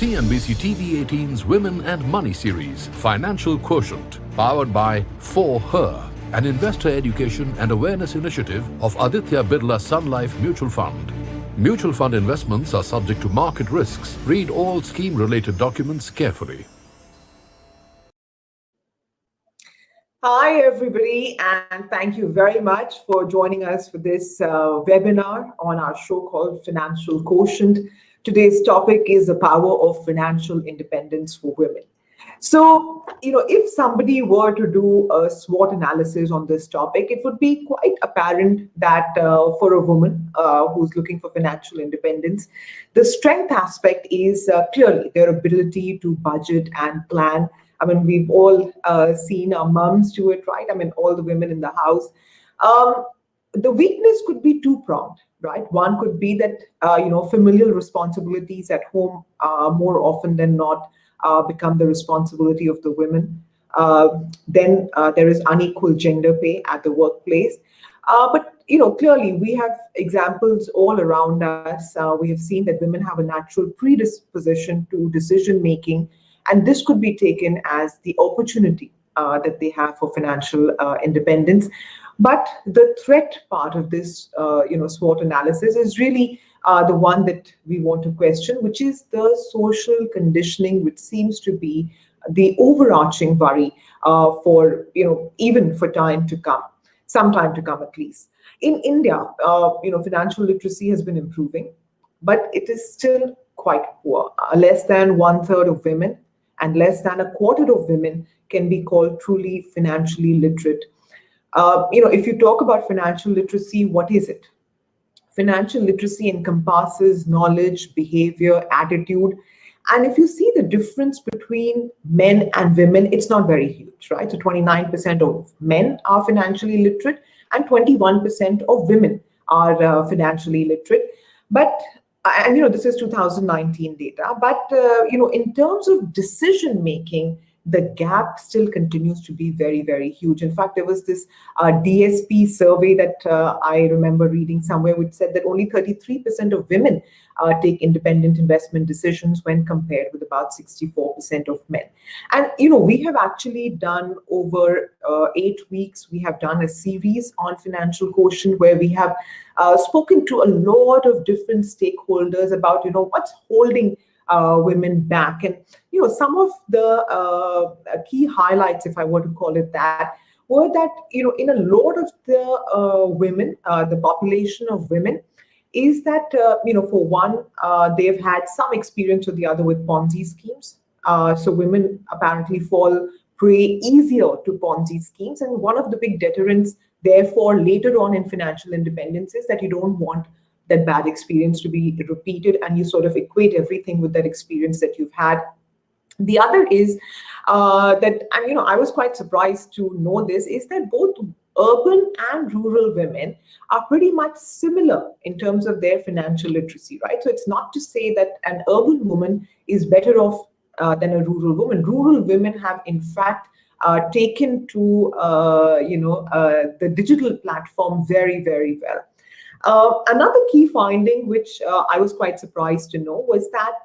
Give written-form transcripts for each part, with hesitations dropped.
CNBC-TV18's Women and Money series, Financial Quotient, powered by For Her, an investor education and awareness initiative of Aditya Birla Sun Life Mutual Fund. Mutual fund investments are subject to market risks. Read all scheme-related documents carefully. Hi, everybody, and thank you very much for joining us for this webinar on our show called Financial Quotient. Today's topic is the power of financial independence for women. So, if somebody were to do a SWOT analysis on this topic, it would be quite apparent that for a woman who's looking for financial independence, the strength aspect is clearly their ability to budget and plan. I mean, we've all seen our mums do it, right? I mean, all the women in the house. The weakness could be two-pronged, right? One could be that, familial responsibilities at home more often than not become the responsibility of the women. Then there is unequal gender pay at the workplace. But clearly we have examples all around us. We have seen that women have a natural predisposition to decision making, and this could be taken as the opportunity that they have for financial independence. But the threat part of this, SWOT analysis is really the one that we want to question, which is the social conditioning, which seems to be the overarching worry for, even for time to come, some time to come at least. In India, financial literacy has been improving, but it is still quite poor. Less than 1/3 of women and less than 1/4 of women can be called truly financially literate. If you talk about financial literacy, what is it? Financial literacy encompasses knowledge, behavior, attitude. And if you see the difference between men and women, it's not very huge, right? So 29% of men are financially literate and 21% of women are financially literate. But, this is 2019 data. But, in terms of decision making, the gap still continues to be very, very huge. In fact, there was this DSP survey that I remember reading somewhere, which said that only 33% of women take independent investment decisions when compared with about 64% of men. And, we have actually done over 8 weeks, we have done a series on financial quotient where we have spoken to a lot of different stakeholders about, what's holding women back. And some of the key highlights, if I were to call it that, were that in a lot of the women, the population of women, is that for one, they've had some experience or the other with Ponzi schemes. So women apparently fall prey easier to Ponzi schemes, and one of the big deterrents therefore later on in financial independence is that you don't want that bad experience to be repeated, and you sort of equate everything with that experience that you've had. The other is that, and I was quite surprised to know this, is that both urban and rural women are pretty much similar in terms of their financial literacy, right? So it's not to say that an urban woman is better off than a rural woman. Rural women have, in fact, taken to the digital platform very, very well. Another key finding, which I was quite surprised to know, was that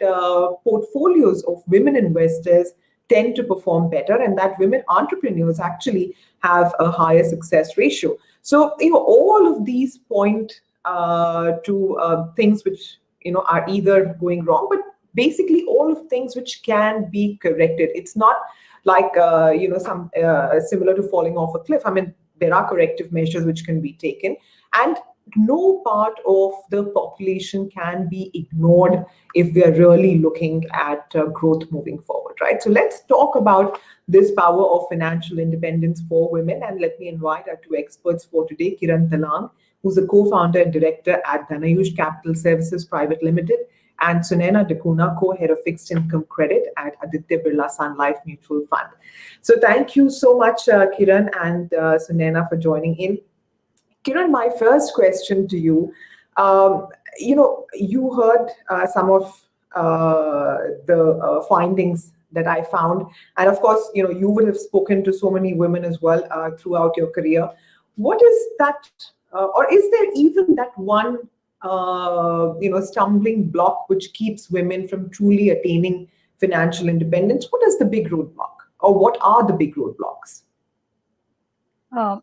portfolios of women investors tend to perform better, and that women entrepreneurs actually have a higher success ratio. So, all of these point to things which, are either going wrong, but basically all of things which can be corrected. It's not like, some similar to falling off a cliff. I mean, there are corrective measures which can be taken, and no part of the population can be ignored if we are really looking at growth moving forward, right? So let's talk about this power of financial independence for women. And let me invite our two experts for today, Kiran Talang, who's a co-founder and director at Dhanayush Capital Services Private Limited, and Sunena Dakuna, co-head of fixed income credit at Aditya Birla Sun Life Mutual Fund. So thank you so much, Kiran and Sunena, for joining in. Kiran, my first question to you, you heard some of the findings that I found. And of course, you would have spoken to so many women as well throughout your career. What is that, or is there even that one stumbling block which keeps women from truly attaining financial independence? What is the big roadblock, or what are the big roadblocks? Uh,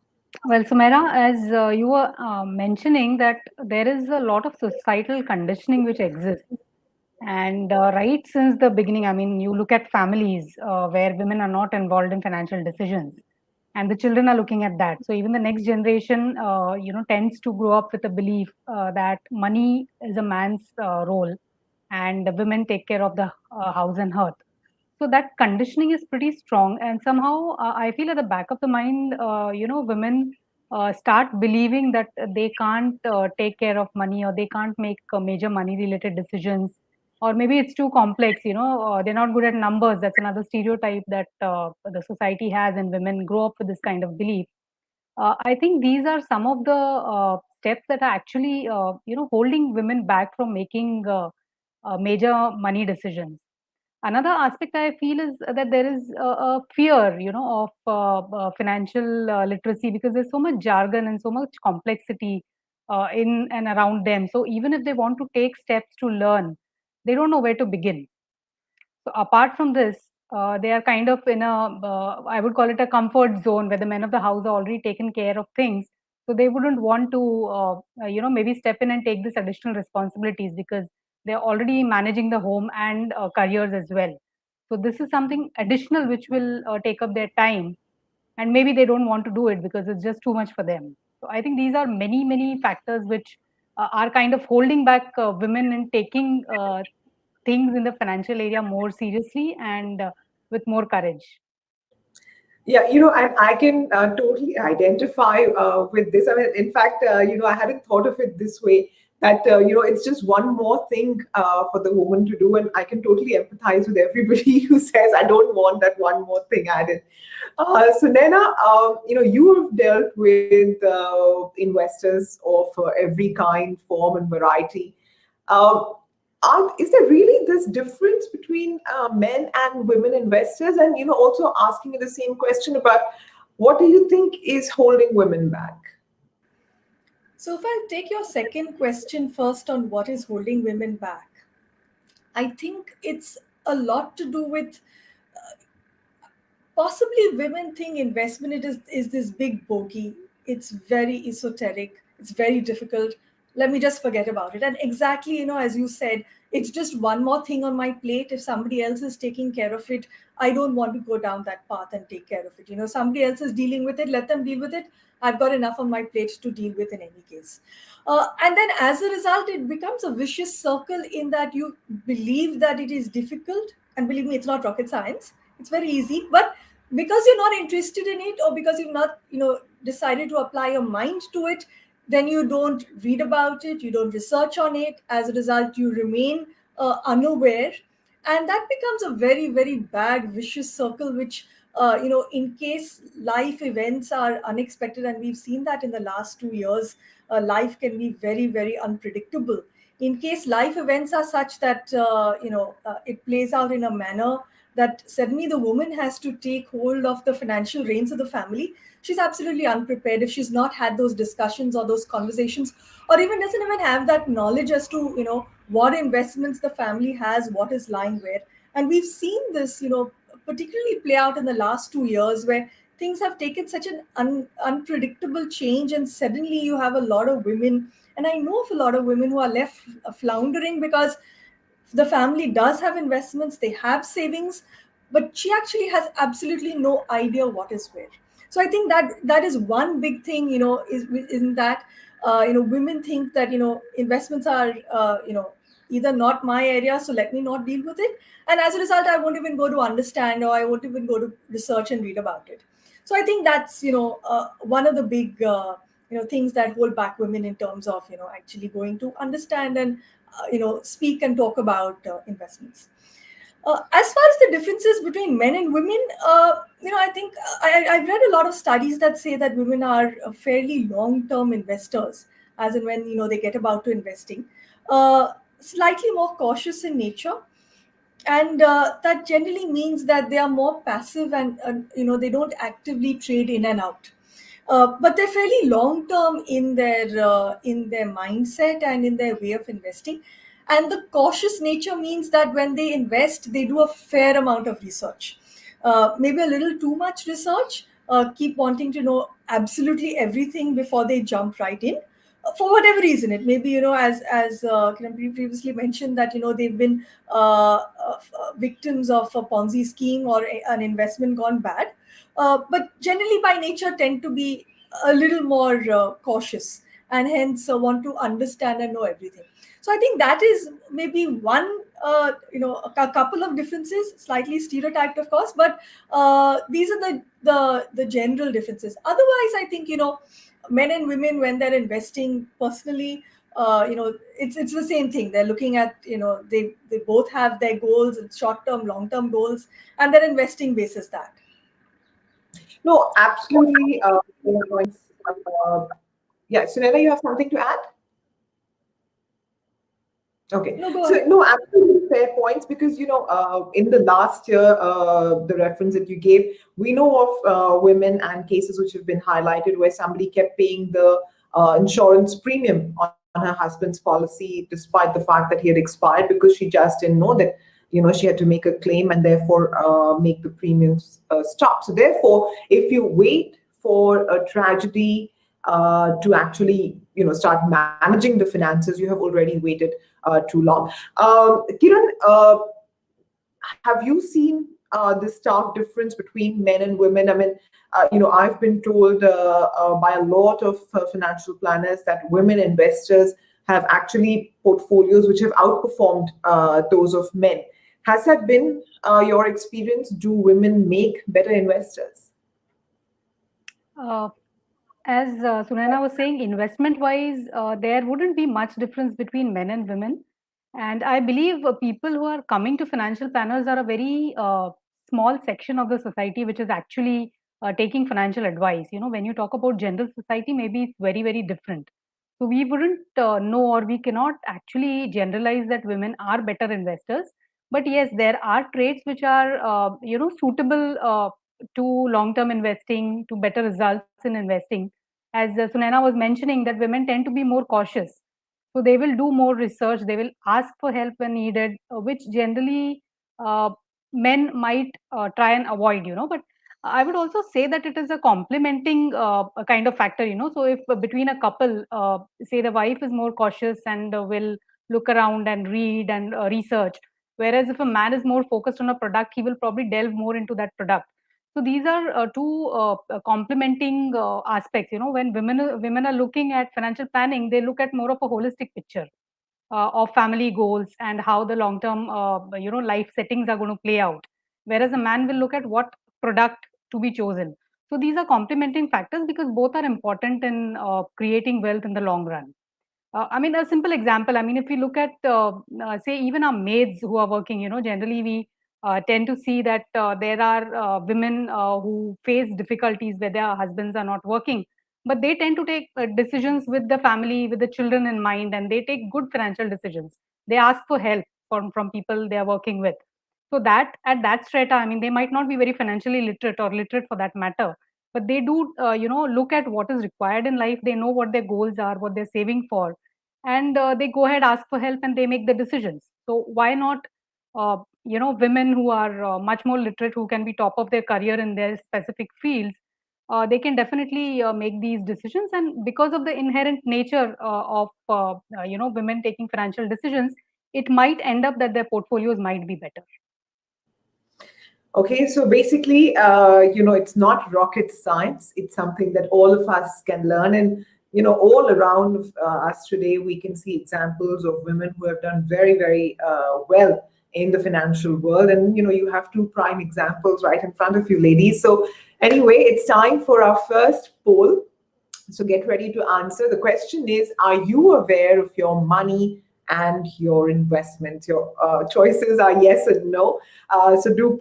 well, Sumaira, as you were mentioning that there is a lot of societal conditioning which exists. And right since the beginning, I mean, you look at families where women are not involved in financial decisions, and the children are looking at that. So even the next generation, tends to grow up with a belief that money is a man's role, and the women take care of the house and hearth. So that conditioning is pretty strong, and somehow I feel at the back of the mind, women start believing that they can't take care of money, or they can't make major money related decisions, or maybe it's too complex. They're not good at numbers. That's another stereotype that the society has, and women grow up with this kind of belief. I think these are some of the steps that are actually holding women back from making major money decisions. Another aspect I feel is that there is a fear, of financial literacy, because there's so much jargon and so much complexity in and around them. So even if they want to take steps to learn, they don't know where to begin. So apart from this, they are kind of in I would call it a comfort zone, where the men of the house are already taken care of things. So they wouldn't want to, maybe step in and take this additional responsibilities, because they're already managing the home and careers as well. So this is something additional which will take up their time, and maybe they don't want to do it because it's just too much for them. So I think these are many, many factors which are kind of holding back women in taking things in the financial area more seriously and with more courage. Yeah, and I can totally identify with this. I mean, in fact, I hadn't thought of it this way, that, it's just one more thing for the woman to do. And I can totally empathize with everybody who says, I don't want that one more thing added. So, Naina, you have dealt with investors of every kind, form, and variety. Uh, is there really this difference between men and women investors? And also asking you the same question about, what do you think is holding women back? So, if I'll take your second question first on what is holding women back, I think it's a lot to do with possibly women think investment is this big bogey. It's very esoteric. It's very difficult. Let me just forget about it. And exactly, as you said, it's just one more thing on my plate. If somebody else is taking care of it, I don't want to go down that path and take care of it. Somebody else is dealing with it. Let them deal with it. I've got enough on my plate to deal with in any case. And then as a result, it becomes a vicious circle in that you believe that it is difficult. And believe me, it's not rocket science. It's very easy. But because you're not interested in it, or because you've not decided to apply your mind to it, then you don't read about it, you don't research on it. As a result, you remain unaware, and that becomes a very, very bad vicious circle, which in case life events are unexpected, and we've seen that in the last 2 years, life can be very, very unpredictable. In case life events are such that it plays out in a manner that suddenly the woman has to take hold of the financial reins of the family, she's absolutely unprepared if she's not had those discussions or those conversations, or even doesn't even have that knowledge as to what investments the family has, what is lying where. And we've seen this particularly play out in the last 2 years, where things have taken such an unpredictable change, and suddenly you have a lot of women, and I know of a lot of women who are left floundering, because the family does have investments, they have savings, but she actually has absolutely no idea what is where. So I think that is one big thing, isn't that women think that investments are either not my area, so let me not deal with it, and as a result, I won't even go to understand, or I won't even go to research and read about it. So I think that's one of the big things that hold back women in terms of actually going to understand and speak and talk about investments. As far as the differences between men and women, I think I've read a lot of studies that say that women are fairly long-term investors, as in when they get about to investing, slightly more cautious in nature, and that generally means that they are more passive, and they don't actively trade in and out. but they're fairly long term in their mindset and in their way of investing. And the cautious nature means that when they invest, they do a fair amount of research, maybe a little too much research, keep wanting to know absolutely everything before they jump right in. For whatever reason, it may be, as previously mentioned, that they've been victims of a Ponzi scheme or an investment gone bad, but generally by nature tend to be a little more cautious, and hence want to understand and know everything. So I think that is maybe one, a couple of differences, slightly stereotyped, of course, but these are the general differences. Otherwise, I think men and women, when they're investing personally, it's the same thing. They're looking at, they both have their goals, and short term, long term goals, and they're investing basis that. No, absolutely. Points. Yeah, Sunela, you have something to add? Okay. No, go So, ahead. no, absolutely fair points, because, in the last year, the reference that you gave, we know of women and cases which have been highlighted where somebody kept paying the insurance premium on her husband's policy, despite the fact that he had expired, because she just didn't know that, she had to make a claim, and therefore make the premiums stop. So therefore, if you wait for a tragedy to actually, start managing the finances, you have already waited too long. Kiran, have you seen this stark difference between men and women? I mean, I've been told by a lot of financial planners that women investors have actually portfolios which have outperformed those of men. Has that been your experience? Do women make better investors? As Sunaina was saying, investment-wise, there wouldn't be much difference between men and women. And I believe people who are coming to financial planners are a very small section of the society which is actually taking financial advice. When you talk about general society, maybe it's very, very different. So we wouldn't know, or we cannot actually generalize that women are better investors. But yes, there are traits which are, suitable to long-term investing, to better results in investing. As Sunaina was mentioning, that women tend to be more cautious. So they will do more research, they will ask for help when needed, which generally men might try and avoid, But I would also say that it is a complementing a kind of factor, So if between a couple, say the wife is more cautious and will look around and read and research, whereas if a man is more focused on a product, he will probably delve more into that product. So these are two complementing aspects. When women are looking at financial planning, they look at more of a holistic picture of family goals and how the long term life settings are going to play out, whereas a man will look at what product to be chosen. So these are complementing factors because both are important in creating wealth in the long run. I mean, a simple example. I mean, if we look at, say, even our maids who are working, generally we tend to see that there are women who face difficulties where their husbands are not working, but they tend to take decisions with the family, with the children in mind, and they take good financial decisions. They ask for help from people they are working with. So that at that strata, I mean, they might not be very financially literate or literate for that matter, but they do, look at what is required in life. They know what their goals are, what they're saving for, and they go ahead, ask for help, and they make the decisions. So why not, women who are much more literate, who can be top of their career in their specific fields, they can definitely make these decisions. And because of the inherent nature of, women taking financial decisions, it might end up that their portfolios might be better. Okay, so basically, it's not rocket science. It's something that all of us can learn. And, all around us today, we can see examples of women who have done very, very well in the financial world. And, you have two prime examples right in front of you, ladies. So anyway, it's time for our first poll. So get ready to answer. The question is, are you aware of your money and your investments? Your choices are yes and no. So do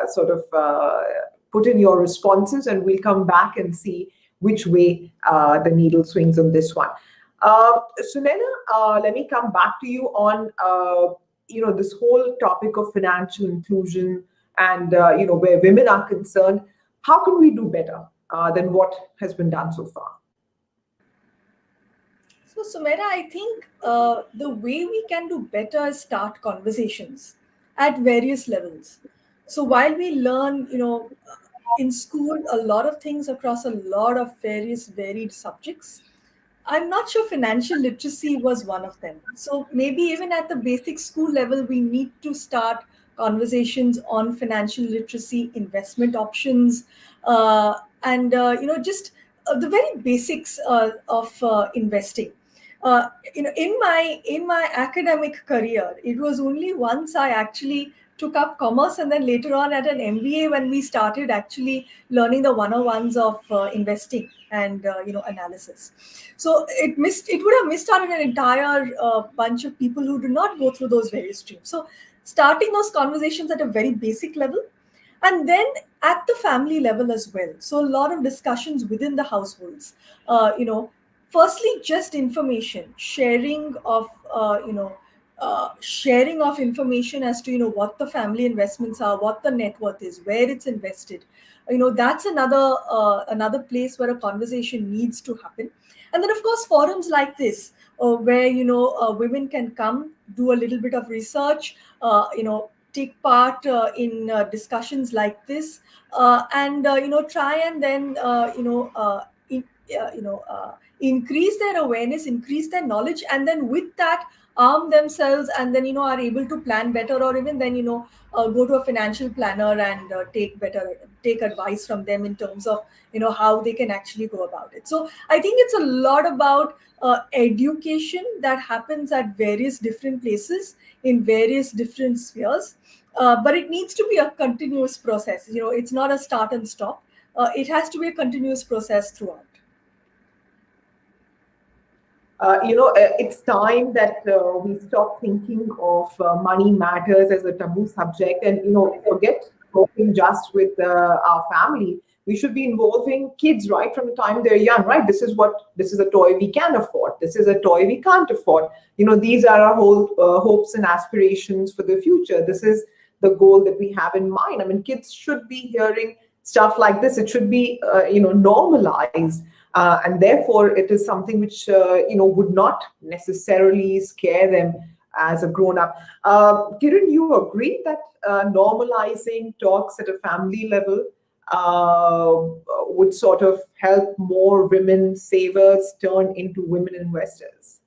sort of put in your responses, and we'll come back and see which way the needle swings on this one. Sunena, let me come back to you on this whole topic of financial inclusion and where women are concerned. How can we do better? than what has been done so far? So, Sumera, I think the way we can do better is start conversations at various levels. So, while we learn, in school, a lot of things across a lot of various varied subjects, I'm not sure financial literacy was one of them. So maybe even at the basic school level, we need to start conversations on financial literacy, investment options, and just the very basics of investing. In my academic career, it was only once I actually took up commerce, and then later on at an MBA when we started actually learning the 101s of investing and analysis. So it would have missed out on an entire bunch of people who do not go through those various streams. So starting those conversations at a very basic level, and then at the family level as well. So a lot of discussions within the households. Firstly, just information sharing of sharing of information as to what the family investments are, what the net worth is, where it's invested. That's another place where a conversation needs to happen. And then of course forums like this, where women can come do a little bit of research, take part in discussions like this, and try and then increase their awareness, increase their knowledge, and then with that arm themselves, and then are able to plan better, or even then go to a financial planner and take advice from them in terms of how they can actually go about it. So I think it's a lot about education that happens at various different places in various different spheres, but it needs to be a continuous process. It's not a start and stop. It has to be a continuous process throughout. It's time that we stop thinking of money matters as a taboo subject, and forget talking just with our family. We should be involving kids right from the time they're young, right? This is a toy we can afford. This is a toy we can't afford. These are our whole hopes and aspirations for the future. This is the goal that we have in mind. I mean, kids should be hearing stuff like this. It should be normalized. And therefore, it is something which would not necessarily scare them as a grown-up. Kiran, you agree that normalizing talks at a family level would sort of help more women savers turn into women investors?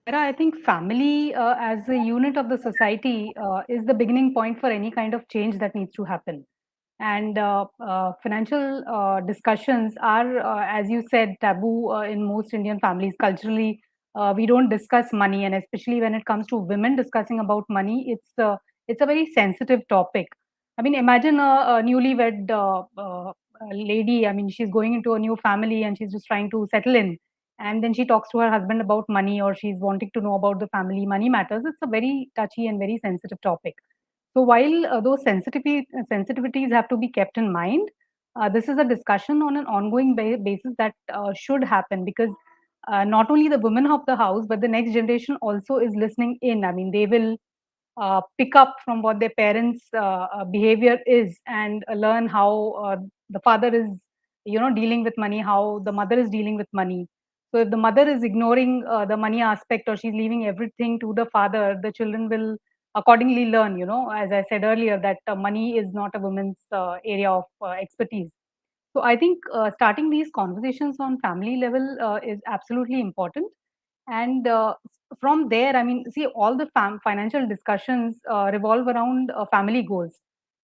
I think family as a unit of the society is the beginning point for any kind of change that needs to happen. And financial discussions are, as you said, taboo in most Indian families. Culturally, we don't discuss money, and especially when it comes to women discussing about money, it's a very sensitive topic. I mean, imagine a newlywed lady. I mean, she's going into a new family and she's just trying to settle in, and then she talks to her husband about money, or she's wanting to know about the family money matters. It's a very touchy and very sensitive topic. So while those sensitivities have to be kept in mind, this is a discussion on an ongoing basis that should happen, because not only the women of the house, but the next generation also is listening in. I mean, they will pick up from what their parents' behavior is, and learn how the father is, dealing with money, how the mother is dealing with money. So if the mother is ignoring the money aspect, or she's leaving everything to the father, the children will accordingly learn, as I said earlier, that money is not a woman's area of expertise. So I think starting these conversations on family level is absolutely important. And from there, I mean, see, all the financial discussions revolve around family goals: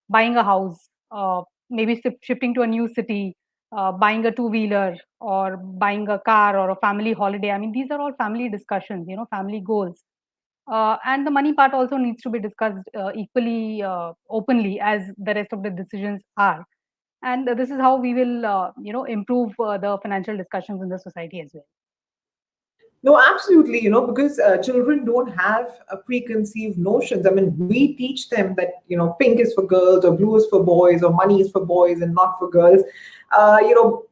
buying a house, maybe shifting to a new city, buying a two-wheeler, or buying a car, or a family holiday. I mean, these are all family discussions, family goals. And the money part also needs to be discussed equally openly as the rest of the decisions are. And this is how we will, improve the financial discussions in the society as well. No, absolutely, because children don't have preconceived notions. I mean, we teach them that, pink is for girls, or blue is for boys, or money is for boys and not for girls.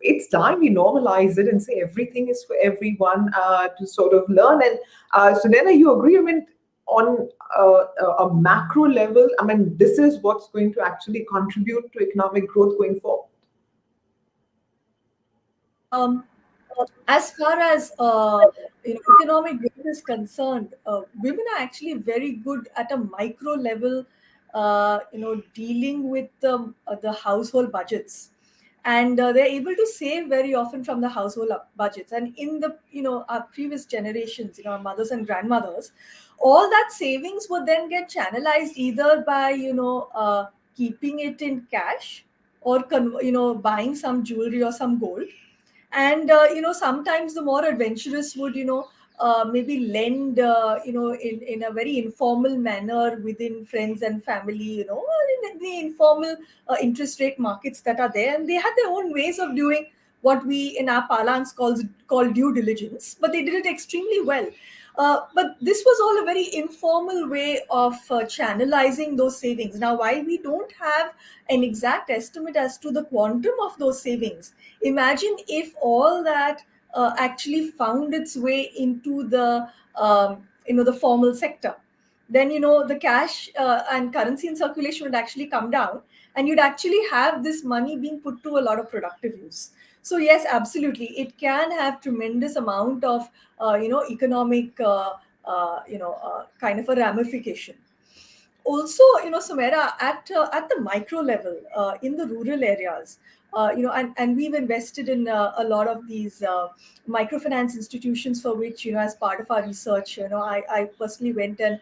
It's time we normalize it and say everything is for everyone to sort of learn. And Sunena, you agree? I mean, on a macro level, I mean, this is what's going to actually contribute to economic growth going forward. As far as economic growth is concerned, women are actually very good at a micro level, dealing with the household budgets, and they're able to save very often from the household budgets. And in the our previous generations, our mothers and grandmothers, all that savings would then get channelized either by keeping it in cash, or buying some jewelry or some gold. And sometimes the more adventurous would maybe lend in a very informal manner within friends and family, or in the informal interest rate markets that are there, and they had their own ways of doing what we in our parlance call due diligence, but they did it extremely well. But this was all a very informal way of channelizing those savings. Now, while we don't have an exact estimate as to the quantum of those savings, imagine if all that actually found its way into the formal sector. Then the cash and currency in circulation would actually come down, and you'd actually have this money being put to a lot of productive use. So yes, absolutely, it can have tremendous amount of economic kind of a ramification. Also, Sumera, at the micro level, in the rural areas, and we've invested in a lot of these microfinance institutions, for which, as part of our research, I personally went and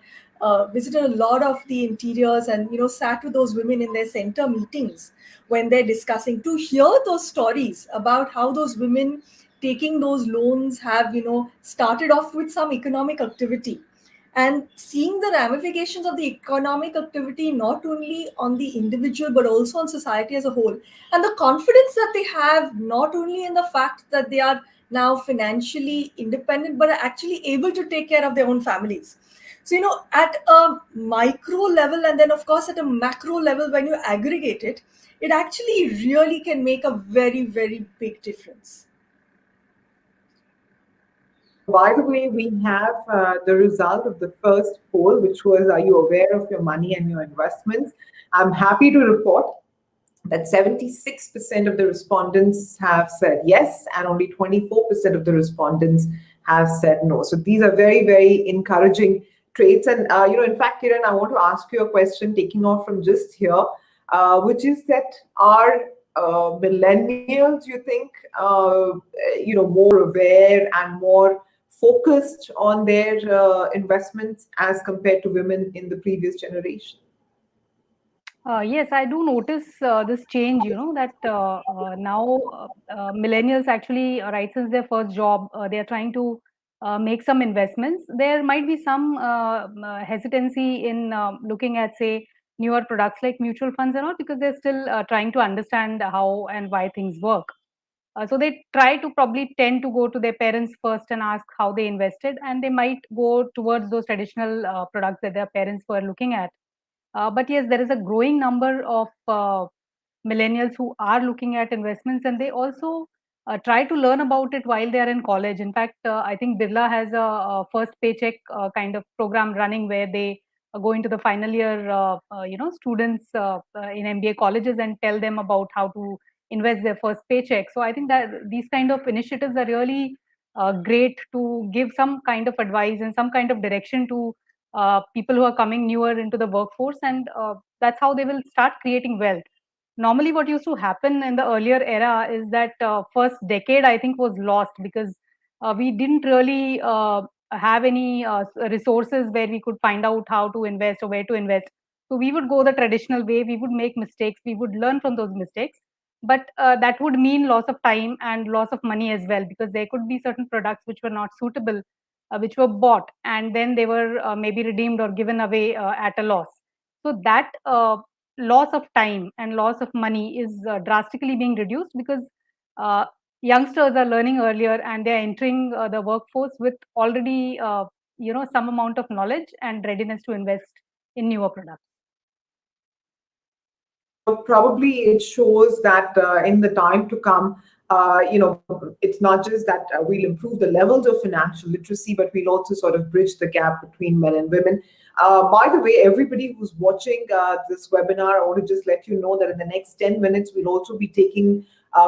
visited a lot of the interiors, and sat with those women in their center meetings when they're discussing, to hear those stories about how those women taking those loans have started off with some economic activity, and seeing the ramifications of the economic activity not only on the individual but also on society as a whole, and the confidence that they have not only in the fact that they are now financially independent but are actually able to take care of their own families. So at a micro level, and then of course at a macro level, when you aggregate it, it actually really can make a very, very big difference. By the way, we have the result of the first poll, which was, are you aware of your money and your investments? I'm happy to report that 76% of the respondents have said yes, and only 24% of the respondents have said no. So these are very, very encouraging traits. And, in fact, Kiran, I want to ask you a question taking off from just here, which is that are millennials, you think, more aware and more focused on their investments as compared to women in the previous generation? Yes, I do notice this change, that now millennials actually, right since their first job, they are trying to make some investments. There might be some hesitancy in looking at, say, newer products like mutual funds and all, because they're still trying to understand how and why things work. So they try to probably tend to go to their parents first and ask how they invested, and they might go towards those traditional products that their parents were looking at. But yes, there is a growing number of millennials who are looking at investments, and they also try to learn about it while they are in college. In fact, I think Birla has a first paycheck kind of program running, where they go into the final year, students in MBA colleges, and tell them about how to invest their first paycheck. So I think that these kind of initiatives are really great to give some kind of advice and some kind of direction to people who are coming newer into the workforce, and that's how they will start creating wealth. Normally, what used to happen in the earlier era is that first decade, I think, was lost because we didn't really have any resources where we could find out how to invest or where to invest. So we would go the traditional way, we would make mistakes, we would learn from those mistakes, but that would mean loss of time and loss of money as well, because there could be certain products which were not suitable, which were bought, and then they were maybe redeemed or given away at a loss. So that loss of time and loss of money is drastically being reduced, because uh, youngsters are learning earlier, and they're entering the workforce with already some amount of knowledge and readiness to invest in newer products. Probably it shows that in the time to come, it's not just that we'll improve the levels of financial literacy, but we'll also sort of bridge the gap between men and women. By the way, everybody who's watching this webinar, I want to just let you know that in the next 10 minutes, we'll also be taking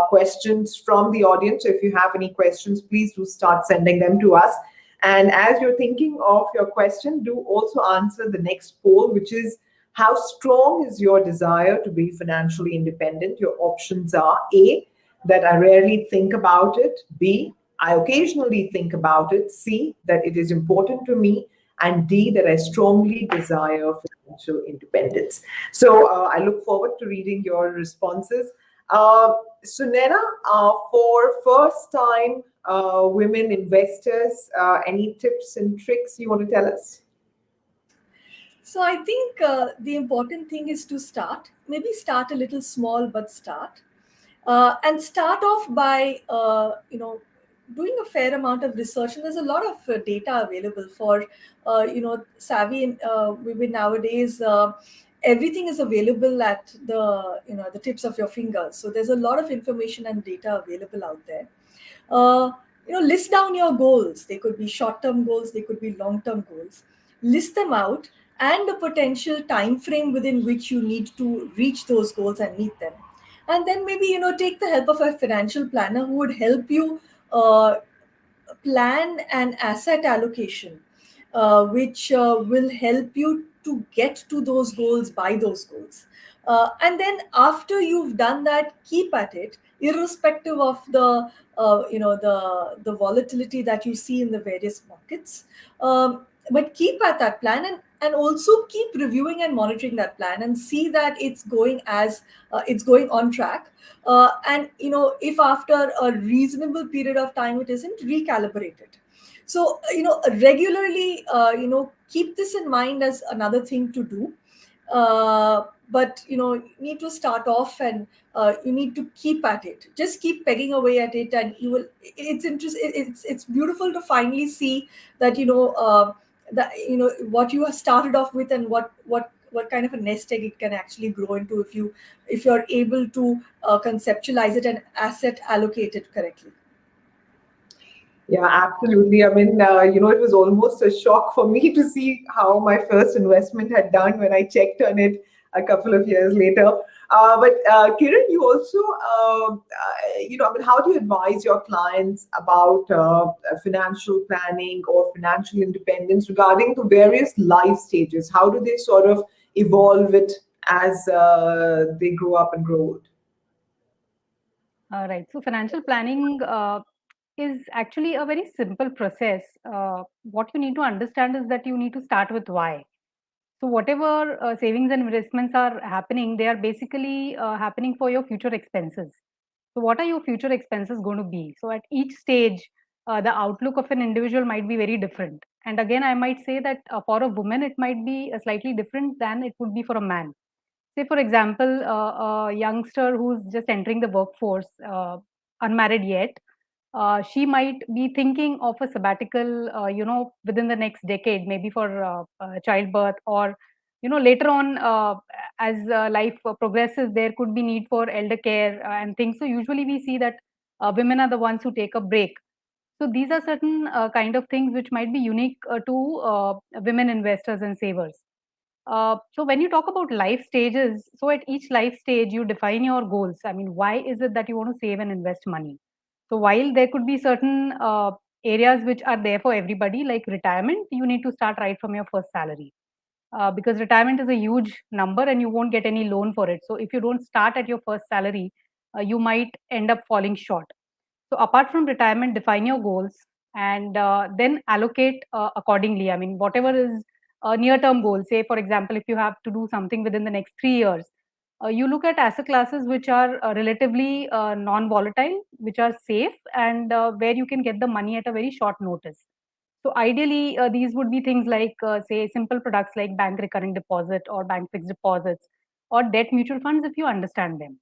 questions from the audience. So if you have any questions, please do start sending them to us. And as you're thinking of your question, do also answer the next poll, which is, how strong is your desire to be financially independent? Your options are A, that I rarely think about it; B, I occasionally think about it; C, that it is important to me; and D, that I strongly desire financial independence. So I look forward to reading your responses. Sunena, for first-time women investors, any tips and tricks you want to tell us? So I think the important thing is to start. Maybe start a little small, but start. And start off by doing a fair amount of research. And there's a lot of data available for savvy women nowadays. Everything is available at the tips of your fingers. So there's a lot of information and data available out there. List down your goals. They could be short-term goals, they could be long-term goals. List them out, and the potential time frame within which you need to reach those goals and meet them. And then maybe take the help of a financial planner who would help you plan an asset allocation, which will help you to get to those goals, by those goals. And then after you've done that, keep at it, irrespective of the volatility that you see in the various markets. But keep at that plan, and also keep reviewing and monitoring that plan, and see that it's going on track. And if after a reasonable period of time it isn't, recalibrate it. So regularly keep this in mind as another thing to do. But you need to start off, and you need to keep at it. Just keep pegging away at it, and you will. It's beautiful to finally see that that what you have started off with, and what kind of a nest egg it can actually grow into if you're able to conceptualize it and asset allocate it correctly. Yeah, absolutely. I mean, it was almost a shock for me to see how my first investment had done when I checked on it a couple of years later. But Kiran, you also, I mean, how do you advise your clients about financial planning or financial independence regarding the various life stages? How do they sort of evolve it as they grow up and grow old? Right. So financial planning is actually a very simple process. What you need to understand is that you need to start with why. So whatever savings and investments are happening, they are basically happening for your future expenses. So what are your future expenses going to be? So at each stage, the outlook of an individual might be very different. And again, I might say that for a woman, it might be slightly different than it would be for a man. Say, for example, a youngster who's just entering the workforce, unmarried yet, she might be thinking of a sabbatical, within the next decade, maybe for childbirth, or later on, as life progresses, there could be need for elder care and things. So usually we see that women are the ones who take a break. So these are certain kind of things which might be unique to women investors and savers. So when you talk about life stages, so at each life stage, you define your goals. I mean, why is it that you want to save and invest money? So while there could be certain areas which are there for everybody, like retirement, you need to start right from your first salary. Because retirement is a huge number and you won't get any loan for it. So if you don't start at your first salary, you might end up falling short. So apart from retirement, define your goals and then allocate accordingly. I mean, whatever is a near-term goal, say for example, if you have to do something within the next 3 years, you look at asset classes which are relatively non-volatile, which are safe, and where you can get the money at a very short notice. So ideally, these would be things like, say, simple products like bank recurring deposit or bank fixed deposits or debt mutual funds if you understand them.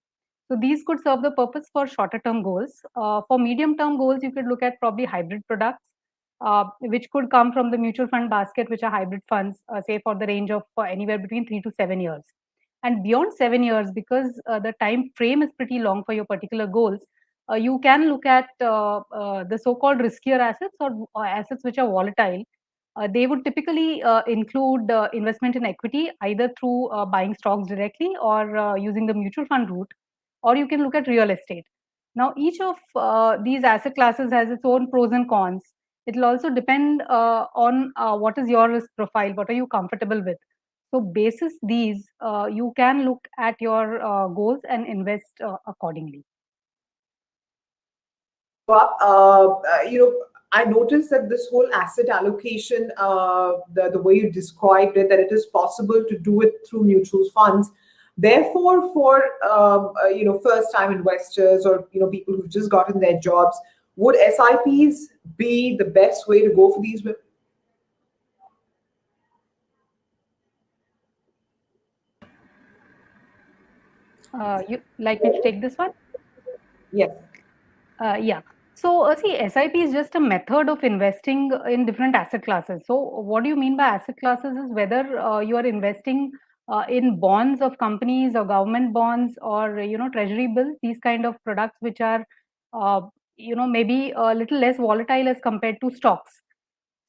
So these could serve the purpose for shorter term goals. For medium term goals, you could look at probably hybrid products, which could come from the mutual fund basket, which are hybrid funds, say for the range of anywhere between 3 to 7 years. And beyond 7 years, because the time frame is pretty long for your particular goals, you can look at the so-called riskier assets or assets which are volatile. They would typically include investment in equity, either through buying stocks directly or using the mutual fund route, or you can look at real estate. Now, each of these asset classes has its own pros and cons. It will also depend on what is your risk profile, what are you comfortable with. So, basis these, you can look at your goals and invest accordingly. I noticed that this whole asset allocation, the way you described it, that it is possible to do it through mutual funds. Therefore, for first-time investors or people who've just gotten their jobs, would SIPs be the best way to go for these women? You like me to take this one? Yes. Yeah. So, see, SIP is just a method of investing in different asset classes. So, what do you mean by asset classes is whether you are investing in bonds of companies or government bonds or, treasury bills, these kind of products which are, maybe a little less volatile as compared to stocks.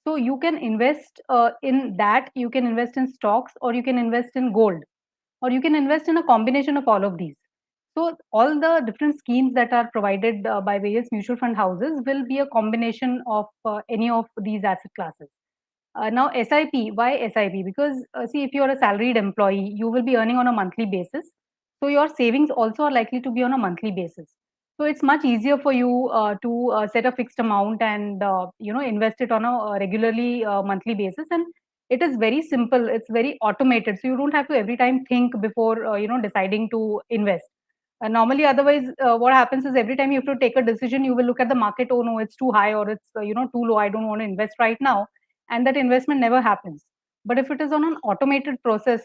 So, you can invest in that, you can invest in stocks, or you can invest in gold, or you can invest in a combination of all of these. So all the different schemes that are provided by various mutual fund houses will be a combination of any of these asset classes. Now SIP, why SIP? Because see, if you're a salaried employee, you will be earning on a monthly basis. So your savings also are likely to be on a monthly basis. So it's much easier for you to set a fixed amount and invest it on a regularly monthly basis. And it is very simple. It's very automated. So you don't have to every time think before deciding to invest. Normally, otherwise, what happens is every time you have to take a decision, you will look at the market. Oh no, it's too high or it's too low. I don't want to invest right now, and that investment never happens. But if it is on an automated process,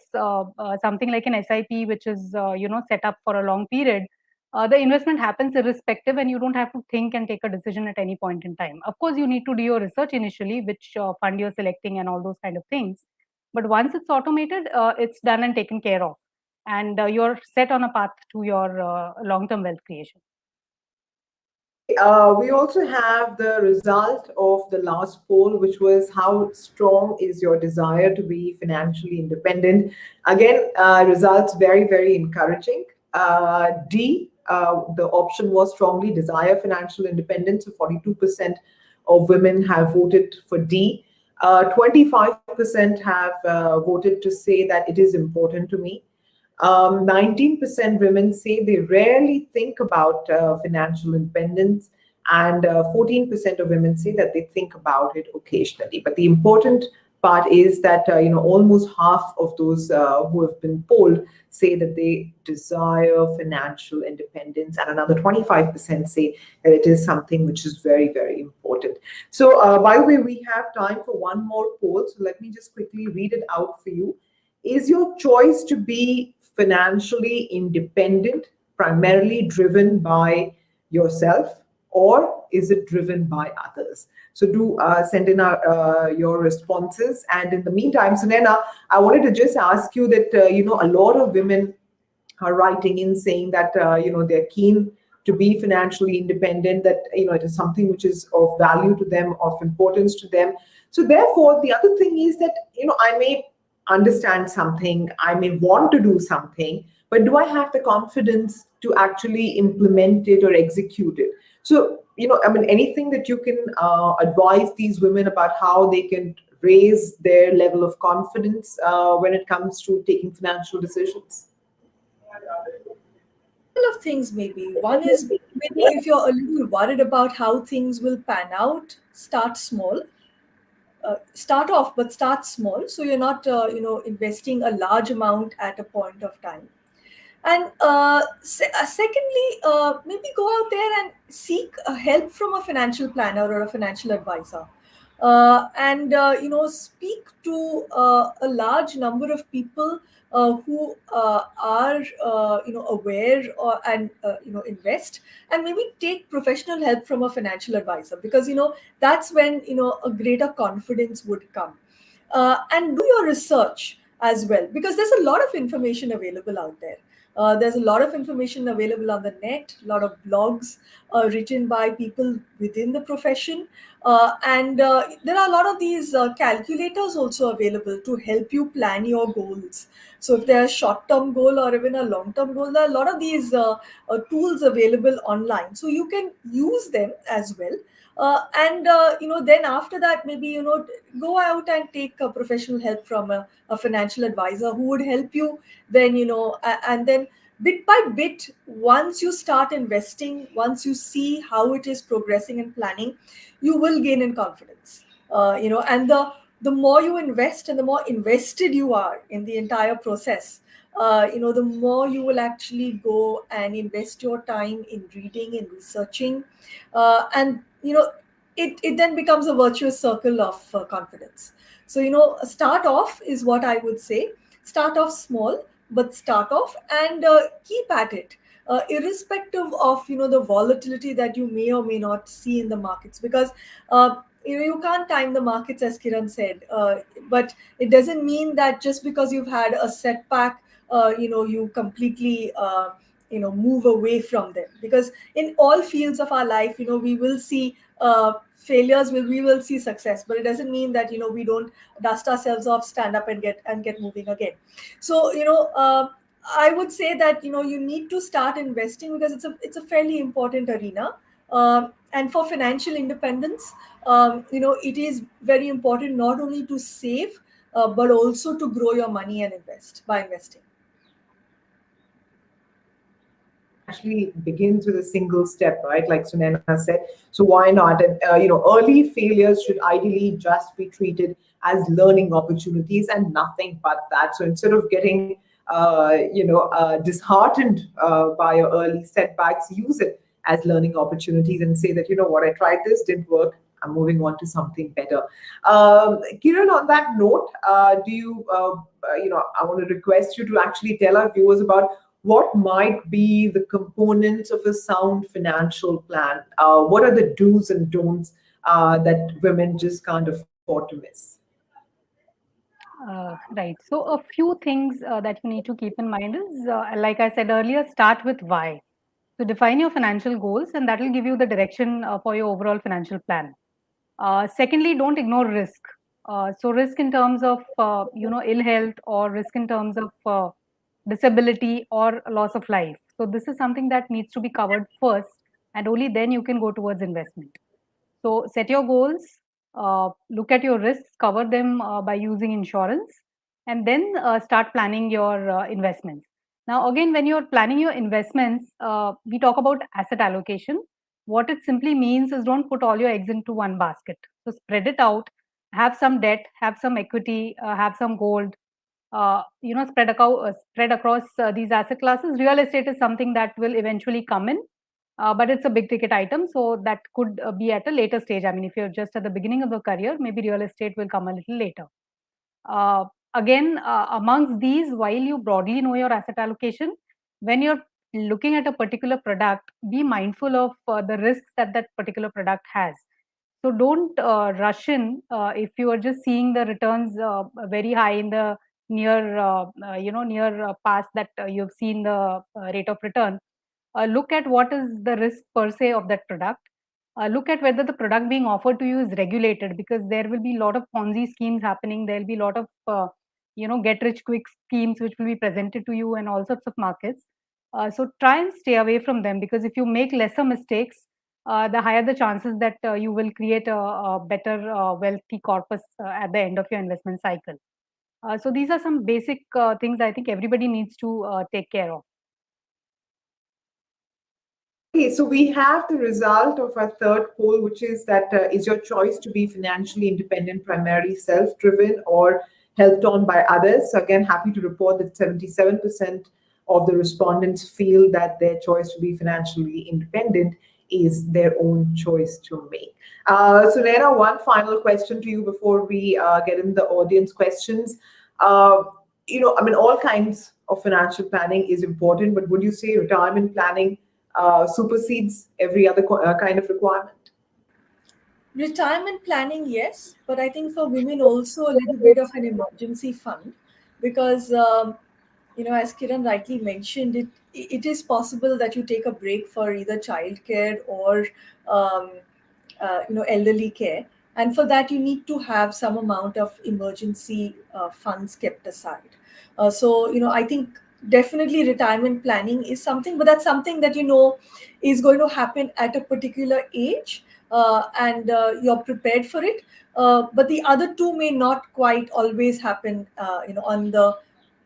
something like an SIP, which is set up for a long period, the investment happens irrespective, and you don't have to think and take a decision at any point in time. Of course, you need to do your research initially, which fund you're selecting, and all those kind of things. But once it's automated, it's done and taken care of, and you're set on a path to your long-term wealth creation. We also have the result of the last poll, which was how strong is your desire to be financially independent. Again, results very, very encouraging. D, the option was strongly desire financial independence. So 42% of women have voted for D. 25% have voted to say that it is important to me. 19% women say they rarely think about financial independence, and 14% of women say that they think about it occasionally. But the important part is that almost half of those who have been polled say that they desire financial independence, and another 25% say that it is something which is very, very important. So by the way, we have time for one more poll, so let me just quickly read it out for you. Is your choice to be financially independent primarily driven by yourself, or is it driven by others? So do send in your responses. And in the meantime, Sunena, I wanted to just ask you that, a lot of women are writing in saying that, they're keen to be financially independent, that, it is something which is of value to them, of importance to them. So therefore, the other thing is that, I may understand something, I may want to do something, but do I have the confidence to actually implement it or execute it? So, anything that you can advise these women about how they can raise their level of confidence when it comes to taking financial decisions? Couple of things maybe. One is maybe if you're a little worried about how things will pan out, start small. Start off, but start small, so you're not investing a large amount at a point of time. And secondly, maybe go out there and seek help from a financial planner or a financial advisor, and speak to a large number of people who are aware and invest, and maybe take professional help from a financial advisor, because that's when a greater confidence would come. And do your research as well, because there's a lot of information available out there. There's a lot of information available on the net, a lot of blogs written by people within the profession. And there are a lot of these calculators also available to help you plan your goals. So if there's a short-term goal or even a long-term goal, there are a lot of these tools available online. So you can use them as well. And then after that, maybe go out and take professional help from a financial advisor who would help you. Then and then bit by bit, once you start investing, once you see how it is progressing and planning, you will gain in confidence. And the more you invest and the more invested you are in the entire process, the more you will actually go and invest your time in reading and researching, and it then becomes a virtuous circle of confidence. So start off is what I would say. Start off small, but start off and keep at it, irrespective of the volatility that you may or may not see in the markets, because you can't time the markets, as Kiran said, but it doesn't mean that just because you've had a setback, you completely move away from them, because in all fields of our life, we will see failures, we will see success, but it doesn't mean that we don't dust ourselves off, stand up and get moving again. So I would say that you need to start investing, because it's a fairly important arena. And for financial independence, it is very important not only to save, but also to grow your money and invest by investing. Actually begins with a single step, right? Like Sunaina said. So why not? And early failures should ideally just be treated as learning opportunities and nothing but that. So instead of getting disheartened by your early setbacks, use it as learning opportunities and say that, what, I tried this, didn't work, I'm moving on to something better. Kiran, on that note, do you, I want to request you to actually tell our viewers about what might be the components of a sound financial plan? What are the do's and don'ts that women just can't afford to miss? Right. So a few things that you need to keep in mind is, like I said earlier, start with why. So define your financial goals, and that will give you the direction for your overall financial plan. Secondly, don't ignore risk. So risk in terms of ill health, or risk in terms of disability or loss of life. So this is something that needs to be covered first, and only then you can go towards investment. So set your goals, look at your risks, cover them by using insurance, and then start planning your investments. Now, again, when you're planning your investments, we talk about asset allocation. What it simply means is, don't put all your eggs into one basket. So spread it out, have some debt, have some equity, have some gold, spread across these asset classes. Real estate is something that will eventually come in, but it's a big ticket item, so that could be at a later stage. I mean, if you're just at the beginning of the career, maybe real estate will come a little later. Again, amongst these, while you broadly know your asset allocation, when you're looking at a particular product, be mindful of the risks that that particular product has. So don't rush in if you are just seeing the returns very high in the near past that you've seen the rate of return. Look at what is the risk per se of that product. Look at whether the product being offered to you is regulated, because there will be a lot of Ponzi schemes happening. There will be a lot of get rich quick schemes which will be presented to you in all sorts of markets. So try and stay away from them, because if you make lesser mistakes, the higher the chances that you will create a better wealthy corpus at the end of your investment cycle. So these are some basic things I think everybody needs to take care of. Okay, so we have the result of our third poll, which is that is your choice to be financially independent primarily self-driven or helped on by others? So again, happy to report that 77% of the respondents feel that their choice to be financially independent is their own choice to make. So Naina, one final question to you before we get in the audience questions. All kinds of financial planning is important, but would you say retirement planning supersedes every other kind of requirement? Retirement planning, yes, but I think for women also a little bit of an emergency fund, because as Kiran rightly mentioned, it is possible that you take a break for either childcare or um, elderly care, and for that you need to have some amount of emergency funds kept aside. So I think definitely retirement planning is something, but that's something that is going to happen at a particular age, and you're prepared for it. But the other two may not quite always happen on the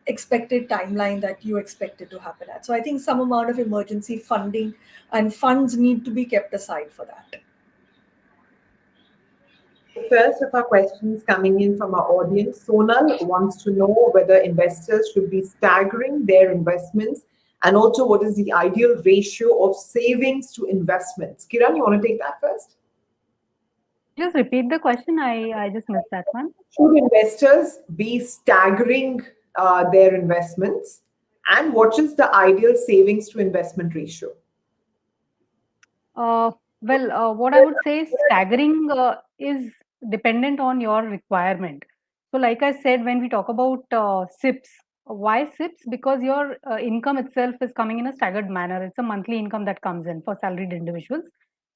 expected timeline that you expect it to happen at. So I think some amount of emergency funding and funds need to be kept aside for that. First of our questions coming in from our audience, Sonal wants to know whether investors should be staggering their investments and also what is the ideal ratio of savings to investments. Kiran, you want to take that first? Can you just repeat the question? I just missed that one. Should investors be staggering their investments and what is the ideal savings to investment ratio? What I would say is staggering is dependent on your requirement. So, like I said, when we talk about SIPs, why SIPs? Because your income itself is coming in a staggered manner. It's a monthly income that comes in for salaried individuals.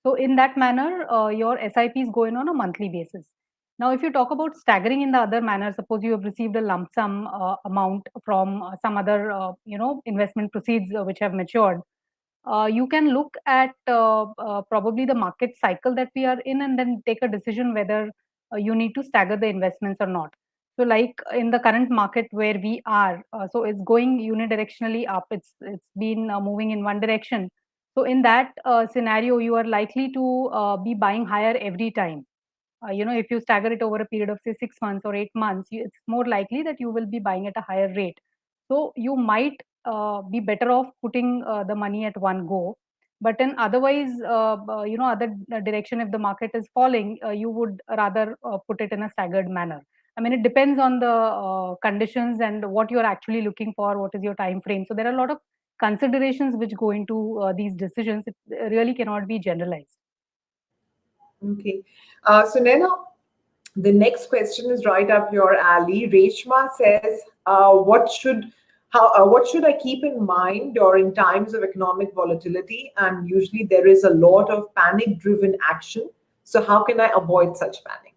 So, in that manner, your SIPs go in on a monthly basis. Now, if you talk about staggering in the other manner, suppose you have received a lump sum amount from some other, investment proceeds which have matured, you can look at probably the market cycle that we are in and then take a decision whether you need to stagger the investments or not. So like in the current market where we are, so it's going unidirectionally up. It's been moving in one direction. So in that scenario, you are likely to be buying higher every time. If you stagger it over a period of say 6 months or 8 months, it's more likely that you will be buying at a higher rate. So you might be better off putting the money at one go. But in otherwise, other direction, if the market is falling, you would rather put it in a staggered manner. I mean, it depends on the conditions and what you're actually looking for, what is your time frame. So there are a lot of considerations which go into these decisions. It really cannot be generalized. Okay. So Nena, the next question is right up your alley. Reshma says, what should I keep in mind during times of economic volatility? And usually there is a lot of panic-driven action. So how can I avoid such panic?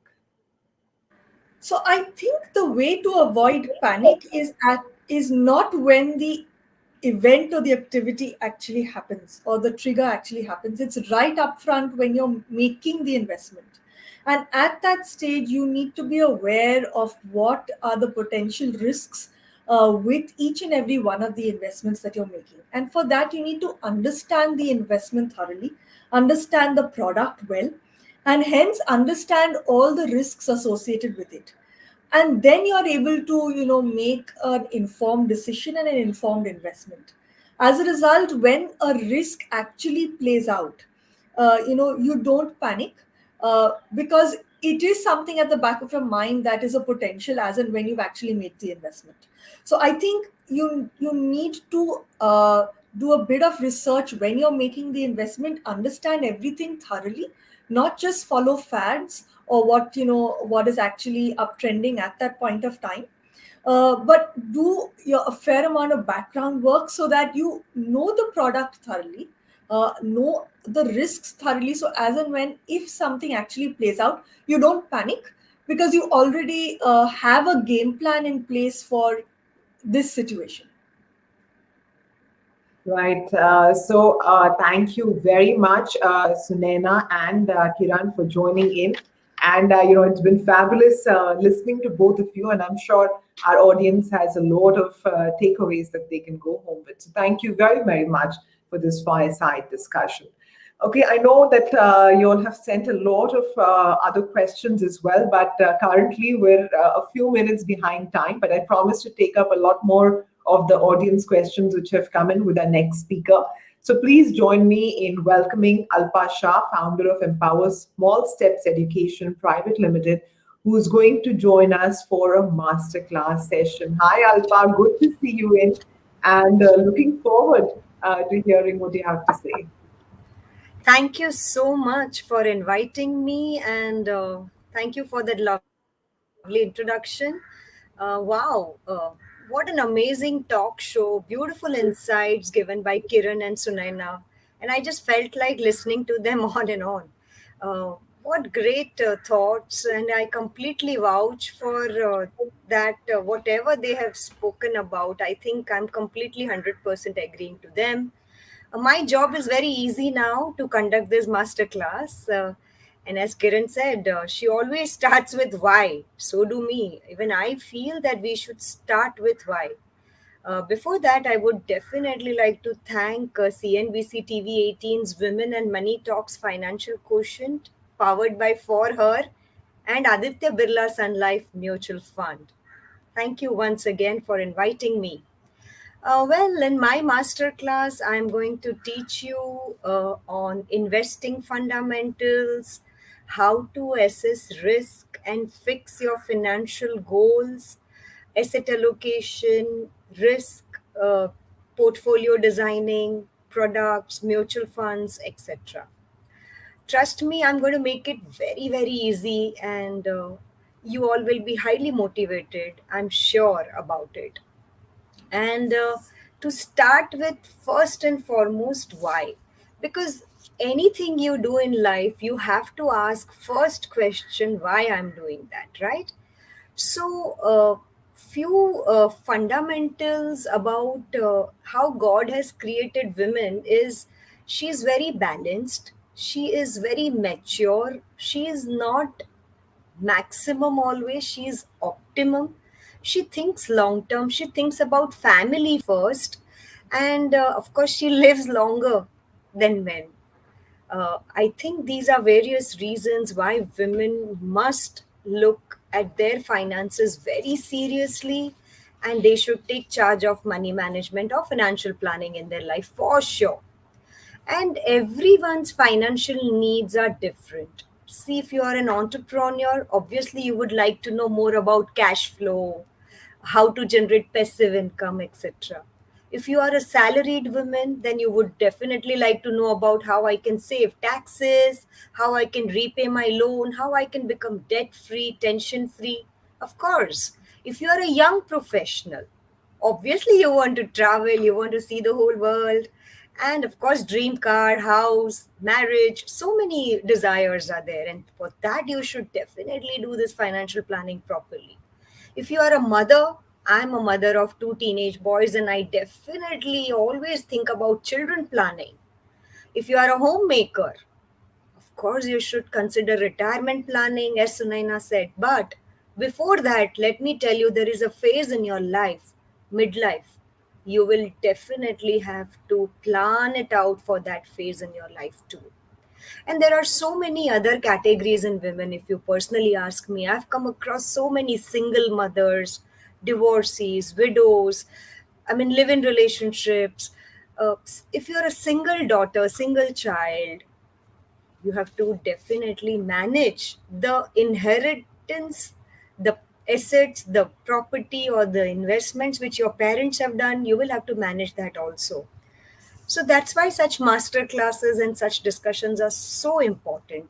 So I think the way to avoid panic is not when the event or the activity actually happens or the trigger actually happens. It's right up front when you're making the investment. And at that stage, you need to be aware of what are the potential risks with each and every one of the investments that you're making. And for that, you need to understand the investment thoroughly, understand the product well, and hence understand all the risks associated with it. And then you're able to make an informed decision and an informed investment. As a result, when a risk actually plays out, you don't panic, because it is something at the back of your mind that is a potential as and when you've actually made the investment. So I think you need to do a bit of research when you're making the investment, understand everything thoroughly, not just follow fads or what is actually uptrending at that point of time, but do a fair amount of background work so that you know the product thoroughly, know the risks thoroughly. So as and when if something actually plays out, you don't panic because you already have a game plan in place for this situation. Right. Thank you very much, Sunena and Kiran, for joining in. And, it's been fabulous listening to both of you. And I'm sure our audience has a lot of takeaways that they can go home with. So thank you very, very much for this fireside discussion. Okay, I know that you all have sent a lot of other questions as well, but currently we're a few minutes behind time, but I promise to take up a lot more of the audience questions which have come in with our next speaker. So please join me in welcoming Alpa Shah, founder of Empower Small Steps Education Private Limited, who is going to join us for a masterclass session. Hi, Alpa, good to see you in, and looking forward to hearing what you have to say. Thank you so much for inviting me, and thank you for that lovely introduction. Wow, very What an amazing talk show. Beautiful insights given by Kiran and Sunaina. And I just felt like listening to them on and on. What great thoughts. And I completely vouch for that. Whatever they have spoken about, I think I'm completely 100% agreeing to them. My job is very easy now to conduct this masterclass. And as Kiran said, she always starts with why. So do me. Even I feel that we should start with why. Before that, I would definitely like to thank CNBC TV18's Women and Money Talks Financial Quotient, powered by For Her and Aditya Birla Sun Life Mutual Fund. Thank you once again for inviting me. Well, in my masterclass, I'm going to teach you on investing fundamentals, how to assess risk and fix your financial goals, asset allocation, risk, portfolio designing, products, mutual funds, etc. Trust me, I'm going to make it very, very easy, and you all will be highly motivated. I'm sure about it. And to start with, first and foremost, why? Because anything you do in life, you have to ask first question, why I'm doing that, right? So few fundamentals about how God has created women is, she's very balanced, she is very mature, she is not maximum always, she's optimum, she thinks long term, she thinks about family first, and of course she lives longer than men. I think these are various reasons why women must look at their finances very seriously, and they should take charge of money management or financial planning in their life for sure. And everyone's financial needs are different. See, if you are an entrepreneur, obviously you would like to know more about cash flow, how to generate passive income, etc. If you are a salaried woman, then you would definitely like to know about how I can save taxes, how I can repay my loan, how I can become debt free, tension free. Of course, if you are a young professional, obviously you want to travel, you want to see the whole world, and of course dream car, house, marriage, so many desires are there, and for that you should definitely do this financial planning properly. If you are a mother, I'm a mother of two teenage boys, and I definitely always think about children planning. If you are a homemaker, of course, you should consider retirement planning, as Sunaina said. But before that, let me tell you, there is a phase in your life, midlife. You will definitely have to plan it out for that phase in your life too. And there are so many other categories in women, if you personally ask me. I've come across so many single mothers, divorcees, widows, I mean, live in relationships. If you're a single daughter, single child, you have to definitely manage the inheritance, the assets, the property, or the investments which your parents have done. You will have to manage that also. So that's why such master classes and such discussions are so important.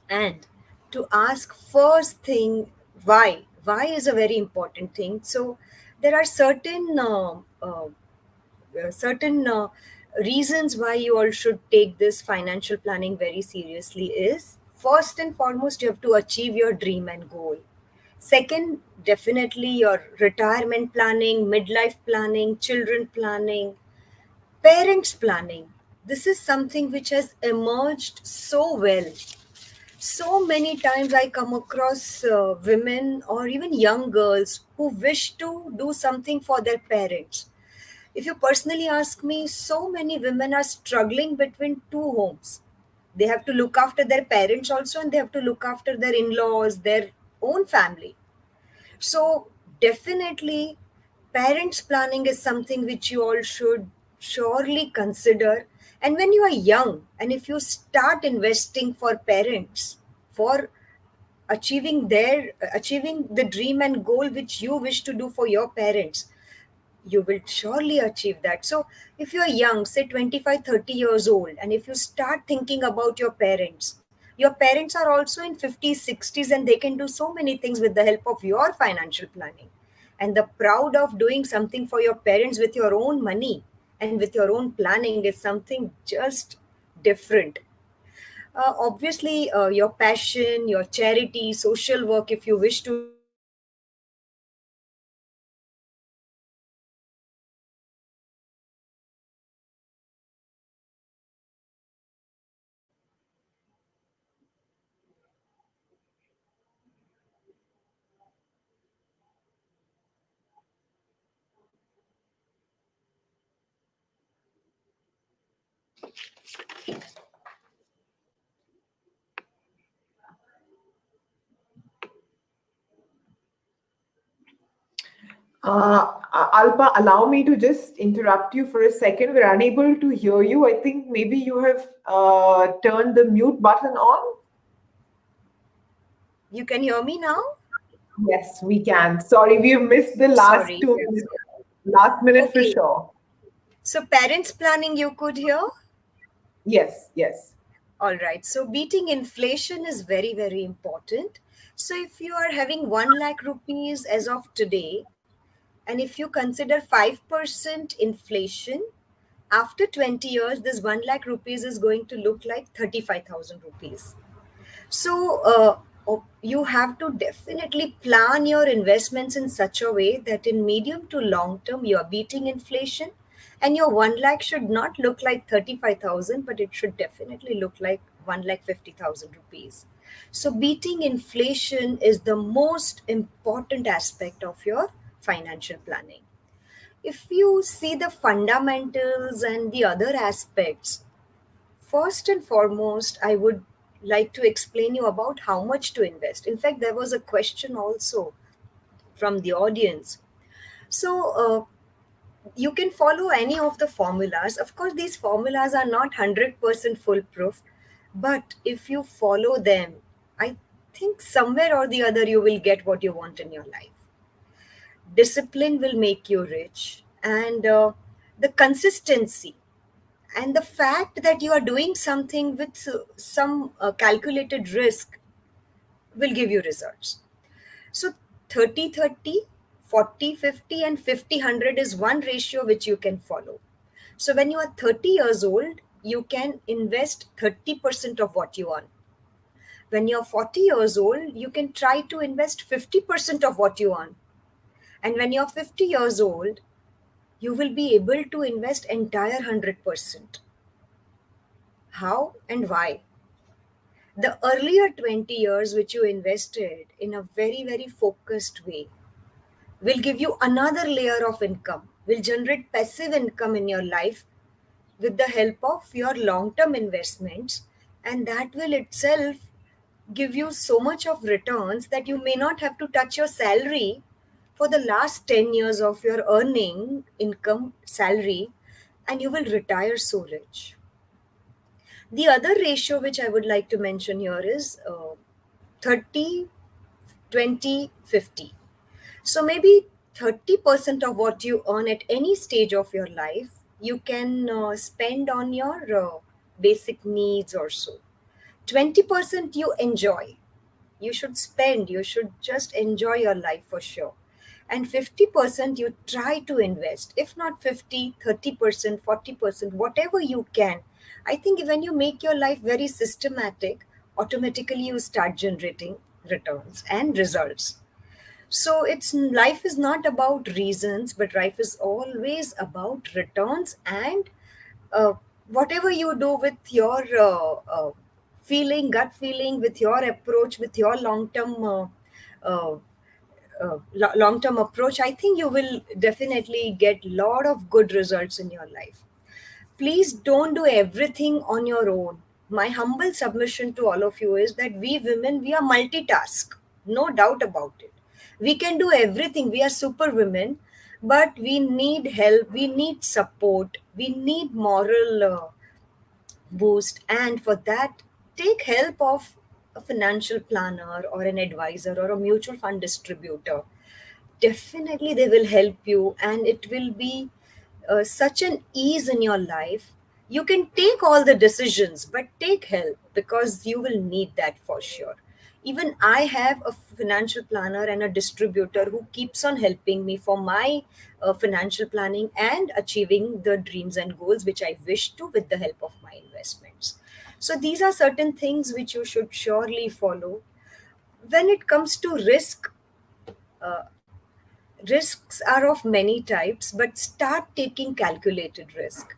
And to ask first thing, why is a very important thing. So there are certain reasons why you all should take this financial planning very seriously. Is first and foremost, you have to achieve your dream and goal. Second, definitely your retirement planning, midlife planning, children planning, parents planning. This is something which has emerged so well. So many times I come across women or even young girls who wish to do something for their parents. If you personally ask me, so many women are struggling between two homes. They have to look after their parents also, and they have to look after their in-laws, their own family. So definitely, parents planning is something which you all should surely consider. And when you are young, and if you start investing for parents, for achieving the dream and goal which you wish to do for your parents, you will surely achieve that. So if you're young, say 25, 30 years old, and if you start thinking about your parents are also in 50s, 60s, and they can do so many things with the help of your financial planning. And the proud of doing something for your parents with your own money and with your own planning is something just different. Obviously, your passion, your charity, social work, if you wish to do it, that is something that you can do with your investments. And investments are Alpa, allow me to just interrupt you for a second. We're unable to hear you. I think maybe you have turned the mute button on. You can hear me now? Yes, we can. Sorry, we've missed the last Sorry. 2 minutes. Last minute for Okay. sure. So parents planning you could hear? Yes, yes. All right. So beating inflation is very, very important. So if you are having 1 lakh rupees as of today, and if you consider 5% inflation, after 20 years, this 1 lakh rupees is going to look like 35,000 rupees. So you have to definitely plan your investments in such a way that in medium to long term you are beating inflation, and your 1 lakh should not look like 35,000, but it should definitely look like 1 lakh 50,000 rupees. So beating inflation is the most important aspect of your financial planning. If you see the fundamentals and the other aspects, first and foremost, I would like to explain you about how much to invest. In fact, there was a question also from the audience. So, you can follow any of the formulas. Of course, these formulas are not 100% foolproof, but if you follow them, I think somewhere or the other you will get what you want in your life. Discipline will make you rich, and the consistency and the fact that you are doing something with some calculated risk will give you results. So 30-30, 40-50, and 50-100 is one ratio which you can follow. So when you are 30 years old, you can invest 30% of what you earn. When you're 40 years old, you can try to invest 50% of what you earn. And when you're 50 years old, you will be able to invest entire 100%. How and why? The earlier 20 years which you invested in a very, very focused way will give you another layer of income, will generate passive income in your life with the help of your long term investments. And that will itself give you so much of returns that you may not have to touch your salary for the last 10 years of your earning income salary, and you will retire so rich. The other ratio which I would like to mention here is 30, 20, 50. So maybe 30% of what you earn at any stage of your life, you can spend on your basic needs or so. 20% you enjoy. You should spend, you should just enjoy your life for sure. And 50% you try to invest, if not 50, 30%, 40%, whatever you can. I think when you make your life very systematic, automatically you start generating returns and results. So it's life is not about reasons, but life is always about returns, and uh, whatever you do with your feeling, gut feeling, with your approach, with your uh, long term approach, I think you will definitely get lot of good results in your life. Please don't do everything on your own. My humble submission to all of you is that we women, we are multitask, no doubt about it. We can do everything. We are super women, but we need help. We need support. We need moral boost. And for that, take help of a financial planner or an advisor or a mutual fund distributor. Definitely they will help you, and it will be such an ease in your life. You can take all the decisions, but take help, because you will need that for sure. Even I have a financial planner and a distributor who keeps on helping me for my financial planning and achieving the dreams and goals which I wish to with the help of my investments. So these are certain things which you should surely follow. When it comes to risk, uh, risks are of many types, but start taking calculated risk.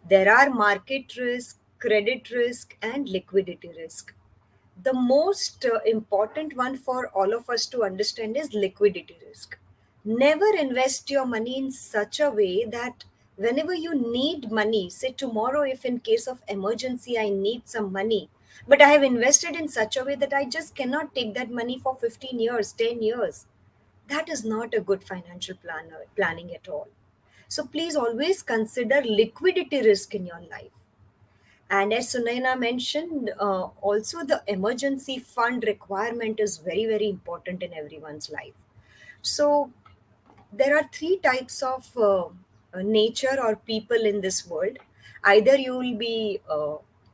There are market risk, credit risk, and liquidity risk. The most important one for all of us to understand is liquidity risk. Never invest your money in such a way that whenever you need money, say tomorrow, if in case of emergency I need some money, but I have invested in such a way that I just cannot take that money for 15 years, 10 years. That is not a good financial planning at all. So please always consider liquidity risk in your life. And as Sunaina mentioned, also the emergency fund requirement is very, very important in everyone's life. So there are three types of nature or people in this world. Either you will be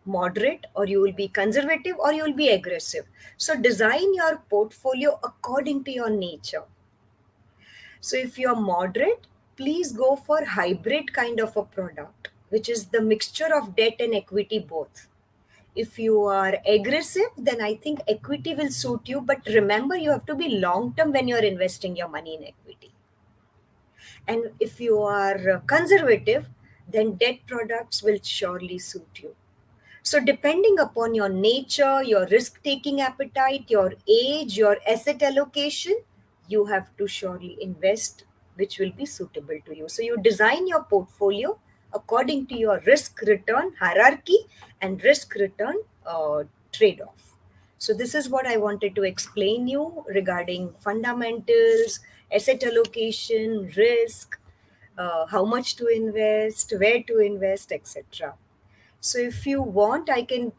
moderate, or you will be conservative, or you will be aggressive. So design your portfolio according to your nature. So if you're moderate, please go for hybrid kind of a product, which is the mixture of debt and equity both. If you are aggressive, then I think equity will suit you. But remember, you have to be long term when you're investing your money in equity. And if you are conservative, then debt products will surely suit you. So, depending upon your nature, your risk taking appetite, your age, your asset allocation, you have to surely invest which will be suitable to you. So, you design your portfolio according to your risk return hierarchy and risk return trade off. So, this is what I wanted to explain you regarding fundamentals, asset allocation, risk, how much to invest, where to invest, etc. So if you want, I can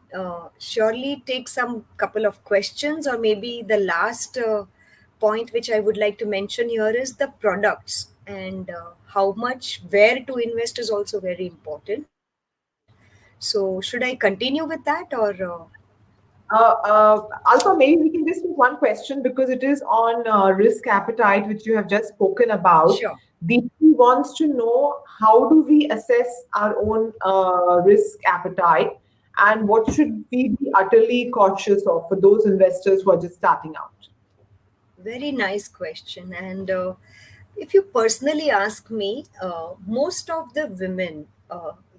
surely take some couple of questions, or maybe the last point which I would like to mention here is the products, and how much, where to invest is also very important. So should I continue with that, or Alpha, maybe we can just take one question because it is on risk appetite, which you have just spoken about. sure. Deeply wants to know how do we assess our own risk appetite and what should we be utterly cautious of for those investors who are just starting out? Very nice question. And if you personally ask me, most of the women,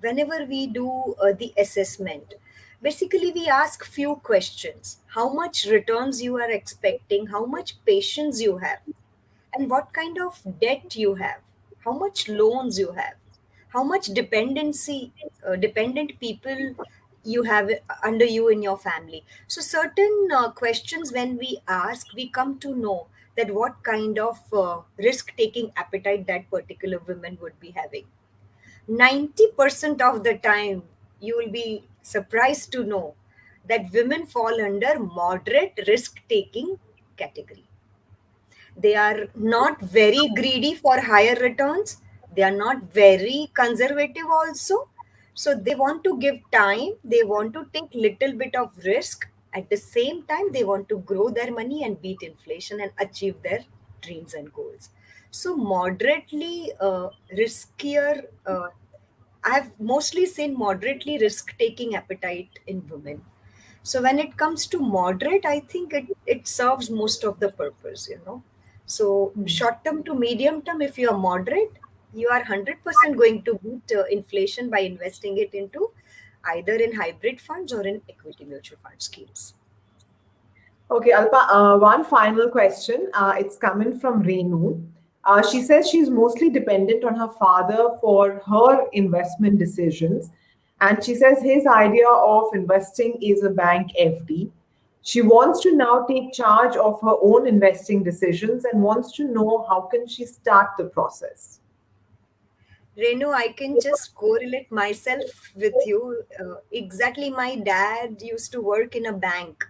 whenever we do the assessment, basically we ask few questions. How much returns you are expecting? How much patience you have? And what kind of debt you have, how much loans you have, how much dependent people you have under you in your family. So certain questions, when we ask, we come to know that what kind of risk taking appetite that particular woman would be having. 90% of the time, you will be surprised to know that women fall under moderate risk taking category. They are not very greedy for higher returns. They are not very conservative also. So they want to give time. They want to take little bit of risk. At the same time, they want to grow their money and beat inflation and achieve their dreams and goals. So moderately riskier. I've mostly seen moderately risk taking appetite in women. So when it comes to moderate, I think it serves most of the purpose. So short term to medium term, if you are moderate, you are 100% going to beat inflation by investing it into either in hybrid funds or in equity mutual fund schemes. Okay, Alpa, one final question. It's coming from Renu. She says she's mostly dependent on her father for her investment decisions. And she says his idea of investing is a bank FD. She wants to now take charge of her own investing decisions and wants to know how can she start the process. Renu, I can just correlate myself with you. Exactly, my dad used to work in a bank,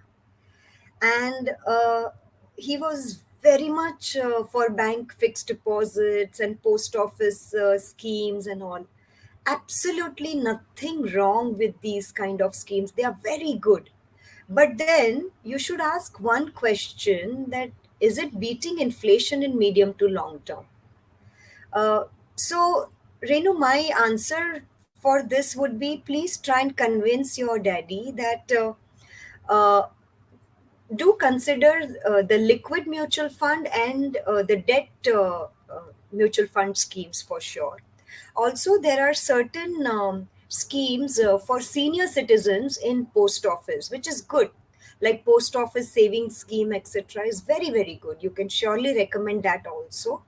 and he was very much for bank fixed deposits and post office schemes and all. Absolutely nothing wrong with these kind of schemes. They are very good. But then you should ask one question, that is it beating inflation in medium to long term? Uh, so, Renu, my answer for this would be, please try and convince your daddy that uh, do consider the liquid mutual fund and the debt mutual fund schemes for sure. Also, there are certain schemes for senior citizens in post office, which is good. Like post office savings scheme, etc., is very, very good. You can surely recommend that also.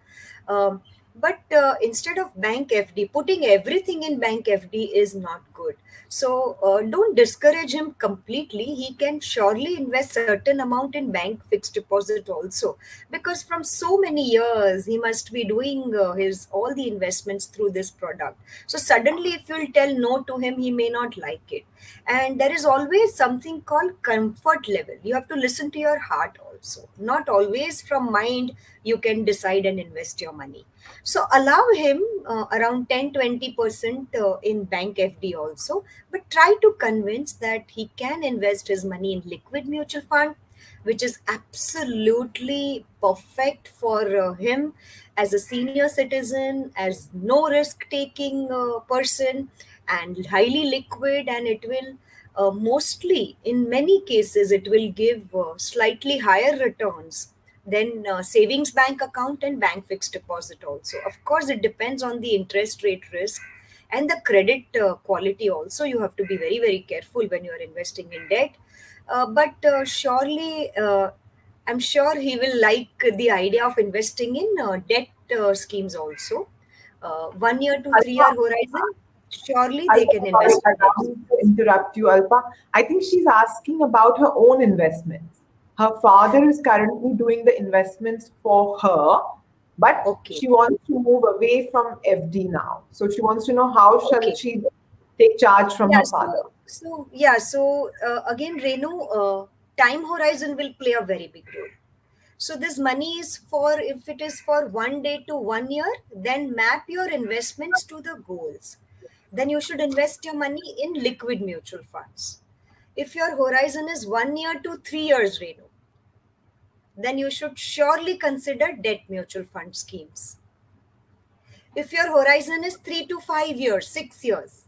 Um, but instead of bank FD, putting everything in bank FD is not good. So don't discourage him completely. He can surely invest certain amount in bank fixed deposit also, because from so many years he must be doing his all the investments through this product. So suddenly, if you'll tell no to him, he may not like it. And there is always something called comfort level. You have to listen to your heart also. Not always from mind you can decide and invest your money. So allow him around 10-20% in bank FD also, but try to convince that he can invest his money in liquid mutual fund, which is absolutely perfect for him as a senior citizen, as no risk taking person, and highly liquid, and it will mostly, in many cases, it will give slightly higher returns than savings bank account and bank fixed deposit also. Of course, it depends on the interest rate risk and the credit quality also. You have to be very, very careful when you are investing in debt. But surely, I'm sure he will like the idea of investing in debt schemes also. 1 year to 3 year horizon, surely they can Alpa, sorry, invest in debt. allow me to interrupt you, Alpa. I think she's asking about her own investments. Her father is currently doing the investments for her, but Okay. she wants to move away from FD now. So she wants to know how shall Okay. she take charge from Yeah, her father. so again, Renu, time horizon will play a very big role. So this money is for, if it is for 1 day to 1 year, then map your investments to the goals. Then you should invest your money in liquid mutual funds. If your horizon is 1 year to 3 years, Renu, then you should surely consider debt mutual fund schemes. If your horizon is 3 to 5 years, 6 years,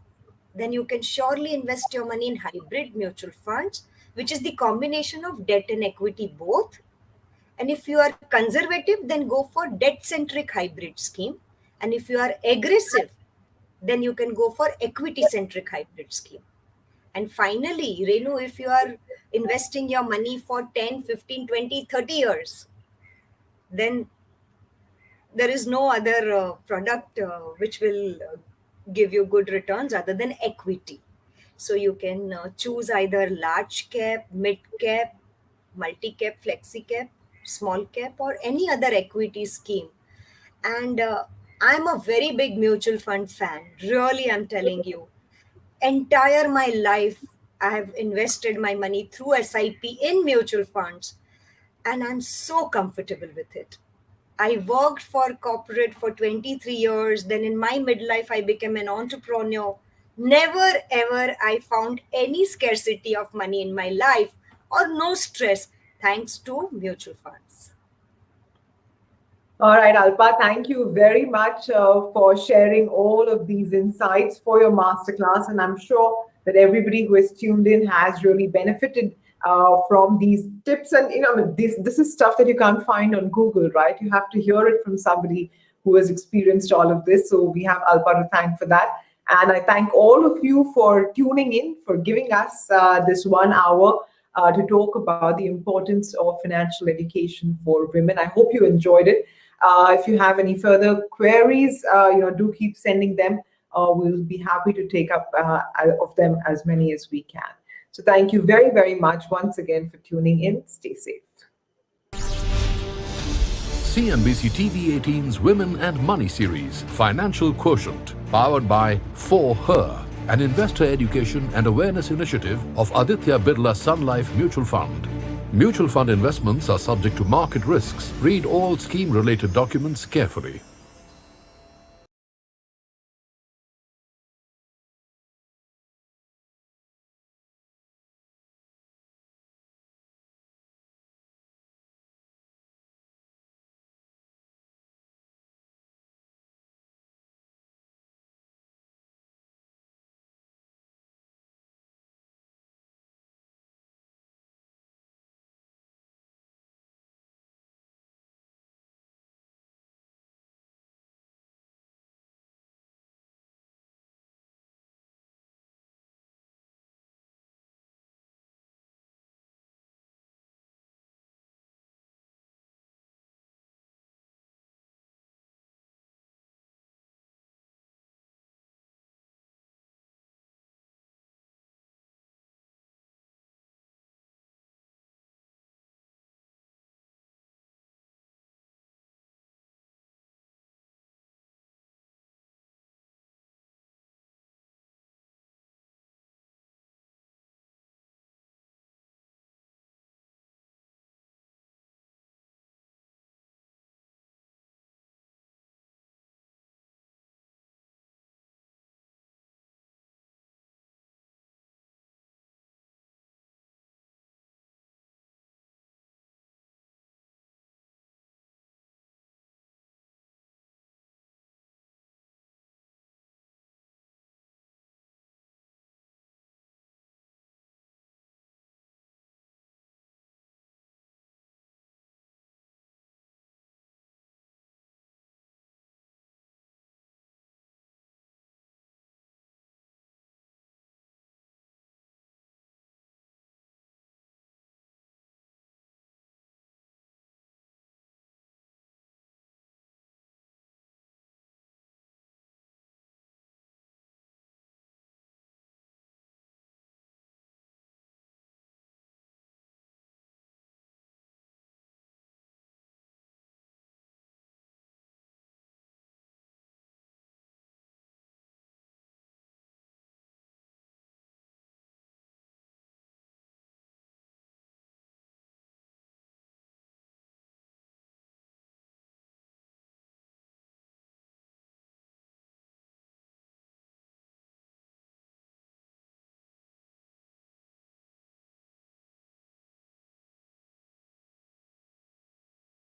then you can surely invest your money in hybrid mutual funds, which is the combination of debt and equity both. And if you are conservative, then go for debt centric hybrid scheme. And if you are aggressive, then you can go for equity centric hybrid scheme. And finally, Renu, if you are investing your money for 10, 15, 20, 30 years, then there is no other product which will give you good returns other than equity. So you can choose either large cap, mid cap, multi cap, flexi cap, small cap, or any other equity scheme. And I'm a very big mutual fund fan. Really, I'm telling you. Entire my life, I have invested my money through SIP in mutual funds, and I'm so comfortable with it. I worked for corporate for 23 years. Then in my midlife, I became an entrepreneur. Never ever I found any scarcity of money in my life or no stress thanks to mutual funds. All right, Alpa, thank you very much for sharing all of these insights for your masterclass. And I'm sure that everybody who is tuned in has really benefited from these tips. And, this is stuff that you can't find on Google, right? You have to hear it from somebody who has experienced all of this. So we have Alpa to thank for that. And I thank all of you for tuning in, for giving us this 1 hour to talk about the importance of financial education for women. I hope you enjoyed it. If you have any further queries, do keep sending them. We'll be happy to take up of them as many as we can. So thank you very, very much once again for tuning in. Stay safe. CNBC-TV18's Women and Money series, Financial Quotient, powered by For Her, an investor education and awareness initiative of Aditya Birla Sun Life Mutual Fund. Mutual fund investments are subject to market risks. Read all scheme-related documents carefully.